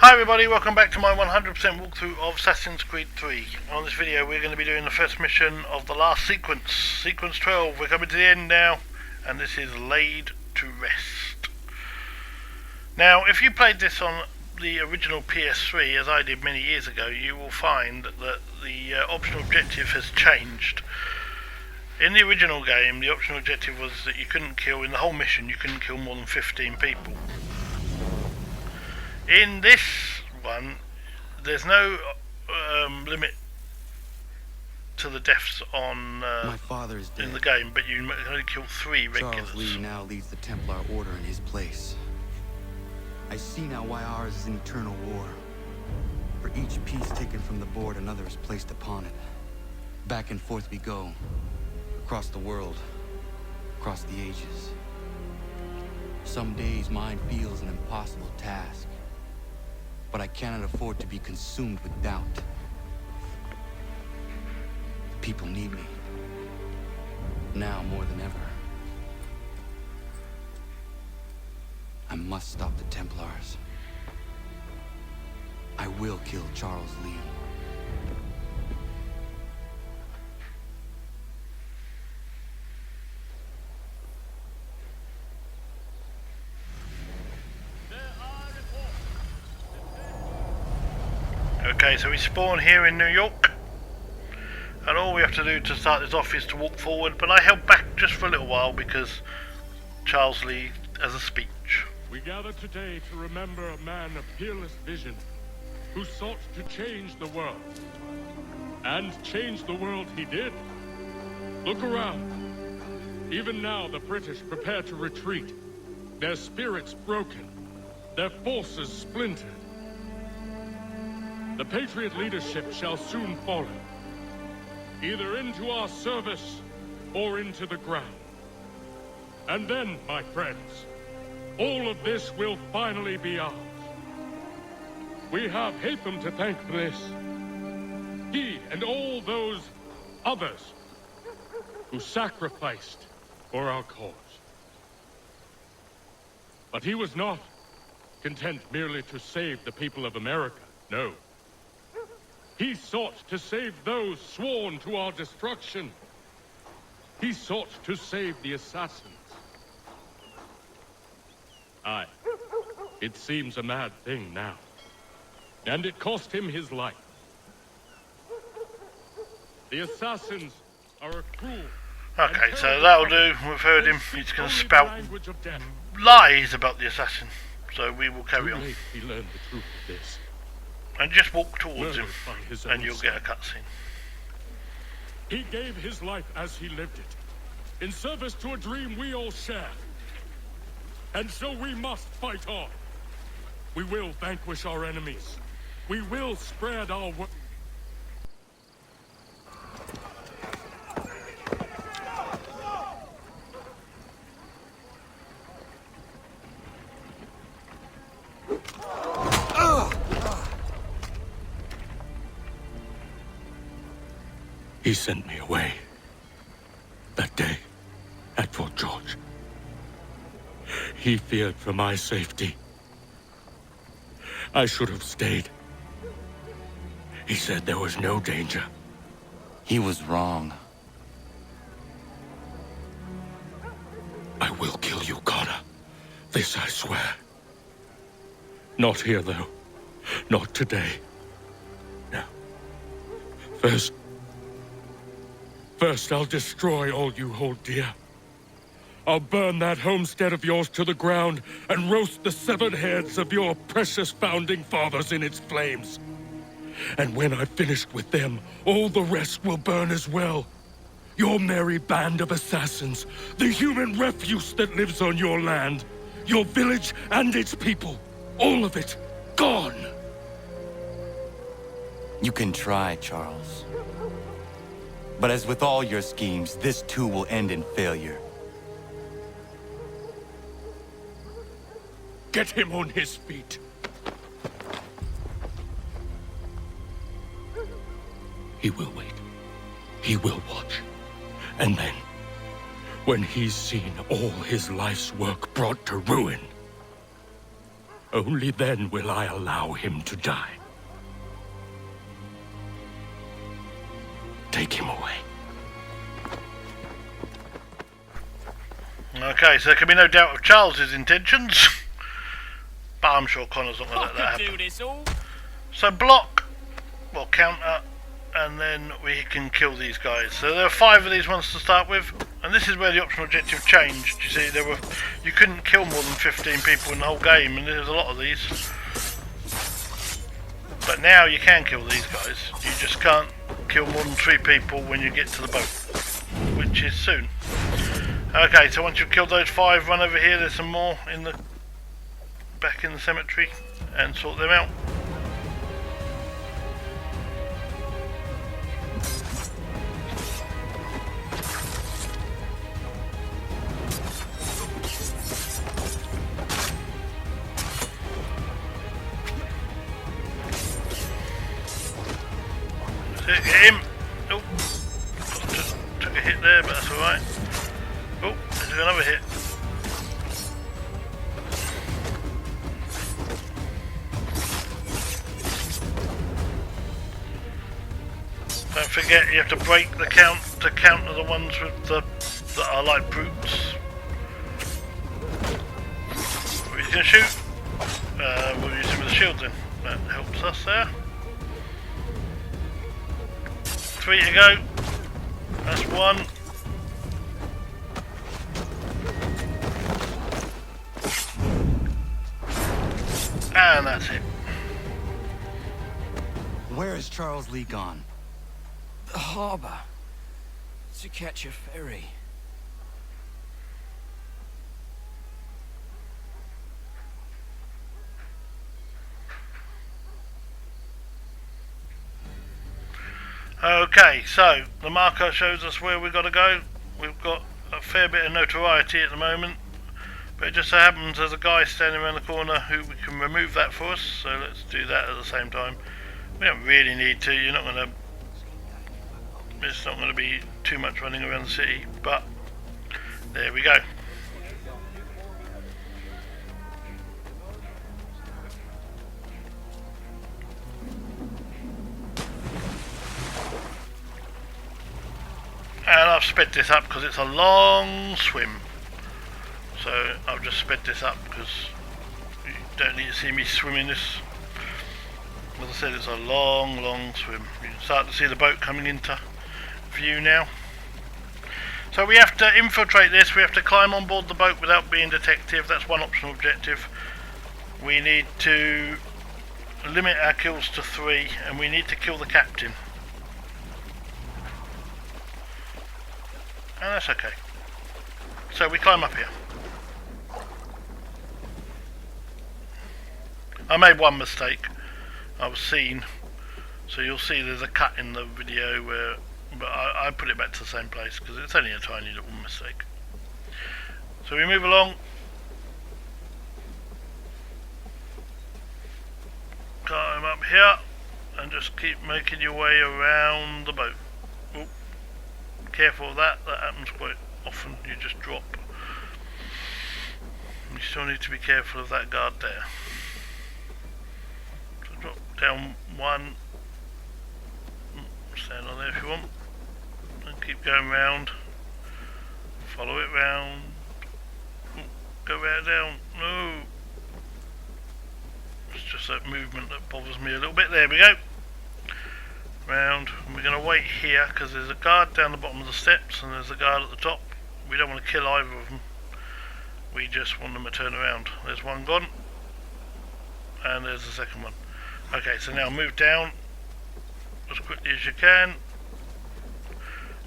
Hi everybody, welcome back to my 100% walkthrough of Assassin's Creed 3. On this video we're going to be doing the first mission of the last sequence, sequence 12. We're coming to the end now, and this is Laid to Rest. Now if you played this on the original PS3 as I did many years ago, you will find that the optional objective has changed. In the original game the optional objective was that you couldn't kill, in the whole mission you couldn't kill more than 15 people. In this one, there's no limit to the deaths on My father is dead. in the game, but you can only kill 3 regulars. Charles Lee now leads the Templar Order in his place. I see now why ours is an eternal war. For each piece taken from the board, another is placed upon it. Back and forth we go, across the world, across the ages. Some days mine feels an impossible task. But I cannot afford to be consumed with doubt. People need me. Now more than ever. I must stop the Templars. I will kill Charles Lee. Okay, so we spawn here in New York, and all we have to do to start this off is to walk forward, but I held back just for a little while because Charles Lee has a speech. We gather today to remember a man of peerless vision who sought to change the world. And change the world he did. Look around. Even now the British prepare to retreat, their spirits broken, their forces splintered. The Patriot leadership shall soon follow, either into our service or into the ground. And then, my friends, all of this will finally be ours. We have Hatham to thank for this. He and all those others who sacrificed for our cause. But he was not content merely to save the people of America, no. He sought to save those sworn to our destruction. He sought to save the assassins. Aye, it seems a mad thing now. And it cost him his life. The assassins are a cruel... Okay, so that'll do. We've heard him. He's going to spout lies about the assassin. So we will carry on. He learned the truth of this. And just walk towards him, Murdered by his and own you'll son. get a cutscene. He gave his life as he lived it, in service to a dream we all share. And so we must fight on. We will vanquish our enemies. We will spread our word. He sent me away. That day, at Fort George. He feared for my safety. I should have stayed. He said there was no danger. He was wrong. I will kill you, Connor. This I swear. Not here, though. Not today. No. First, I'll destroy all you hold dear. I'll burn that homestead of yours to the ground and roast the severed heads of your precious founding fathers in its flames. And when I've finished with them, all the rest will burn as well. Your merry band of assassins, the human refuse that lives on your land, your village and its people, all of it, gone. You can try, Charles. But as with all your schemes, this too will end in failure. Get him on his feet. He will wait. He will watch. And then, when he's seen all his life's work brought to ruin, Only then will I allow him to die. Take him away. Okay, so there can be no doubt of Charles's intentions. But I'm sure Connor's not going to let that happen. Do this all. So block, well counter, and then we can kill these guys. So there are 5 of these ones to start with, and this is where the optional objective changed. You see, you couldn't kill more than 15 people in the whole game, and there's a lot of these. But now you can kill these guys. You just can't kill more than 3 people when you get to the boat, which is soon. Okay, so once you've killed those 5, run over here. There's some more in the back in the cemetery, and sort them out. Get him! Oh, took a hit there, but that's alright. Oh, there's another hit. Don't forget, you have to break the count to counter the ones with that are like brutes. He's gonna shoot. We'll use him with the shield then. That helps us there. 3 to go. That's 1. And that's it. Where is Charles Lee gone? The harbour. To catch a ferry. Okay, so the marker shows us where we've got to go. We've got a fair bit of notoriety at the moment, but it just so happens there's a guy standing around the corner who we can remove that for us, so let's do that at the same time. We don't really need to, it's not going to be too much running around the city, but there we go. And I've sped this up because it's a long swim. So I've just sped this up because you don't need to see me swimming this. As I said, it's a long swim. You can start to see the boat coming into view now. So we have to infiltrate this. We have to climb on board the boat without being detected. That's one optional objective. We need to limit our kills to 3, and we need to kill the captain. And that's okay. So we climb up here. I made one mistake. I was seen. So you'll see there's a cut in the video where, but I put it back to the same place because it's only a tiny little mistake. So we move along. Climb up here and just keep making your way around the boat. Oop. Careful of that happens quite often, you just drop. You still need to be careful of that guard there. So drop down 1, stand on there if you want, and keep going round, follow it round, go right down, no, it's just that movement that bothers me a little bit. There we go. Round, and we're going to wait here because there's a guard down the bottom of the steps and there's a guard at the top. We don't want to kill either of them, we just want them to turn around. There's one gone and there's the second one. Okay, so now move down as quickly as you can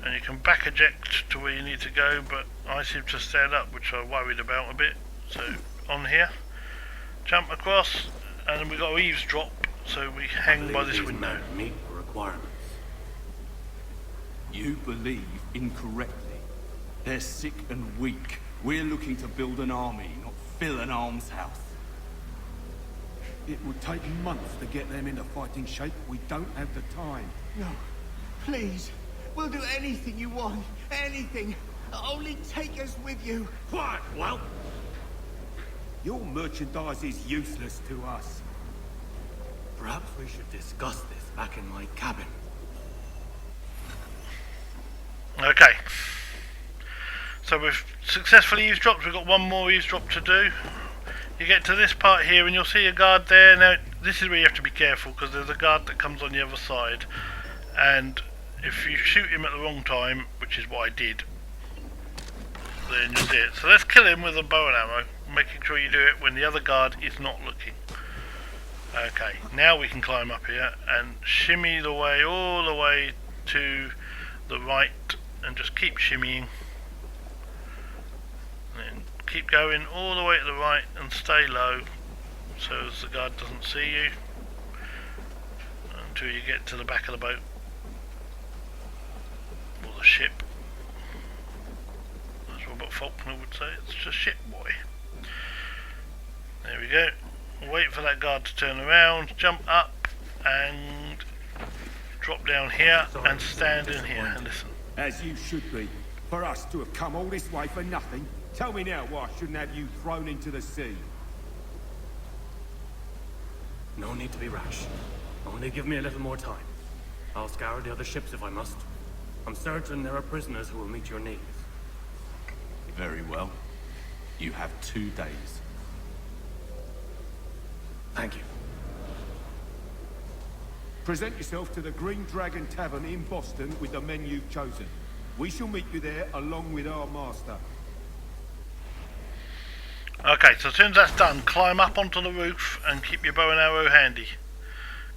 and you can back eject to where you need to go, but I seem to stand up, which I'm worried about a bit. So on here, jump across, and then we've got to eavesdrop, so we hang by this window. Meet the requirements. You believe incorrectly. They're sick and weak. We're looking to build an army, not fill an almshouse. It would take months to get them into fighting shape. We don't have the time. No, please. We'll do anything you want. Anything. Only take us with you. Quiet, well. Your merchandise is useless to us. Perhaps we should discuss this back in my cabin. Okay. So we've successfully eavesdropped. We've got one more eavesdrop to do. You get to this part here and you'll see a guard there. Now this is where you have to be careful because there's a guard that comes on the other side, and if you shoot him at the wrong time, which is what I did, then you'll see it. So let's kill him with a bow and arrow, making sure you do it when the other guard is not looking. Okay, now we can climb up here and shimmy the way all the way to the right and just keep shimmying. And keep going all the way to the right and stay low so as the guard doesn't see you until you get to the back of the boat or the ship. As Robert Faulkner would say, it's just ship boy. There we go. Wait for that guard to turn around, jump up and drop down here and stand in here and listen. As you should be. For us to have come all this way for nothing. Tell me now why I shouldn't have you thrown into the sea. No need to be rash. Only give me a little more time. I'll scour the other ships if I must. I'm certain there are prisoners who will meet your needs. Very well. You have 2 days. Thank you. Present yourself to the Green Dragon Tavern in Boston with the men you've chosen. We shall meet you there along with our master. Okay, so as soon as that's done, climb up onto the roof and keep your bow and arrow handy,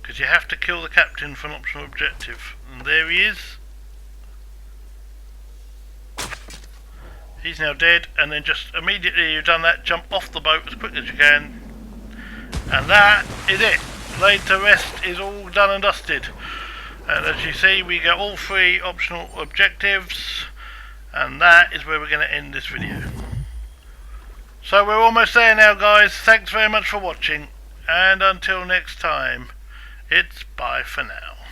because you have to kill the captain for an optional objective. And there he is. He's now dead, and then just immediately you've done that, jump off the boat as quick as you can. And that is it. Laid to Rest is all done and dusted. And as you see, we get all 3 optional objectives, and that is where we're going to end this video. So we're almost there now, guys. Thanks very much for watching, and until next time, it's bye for now.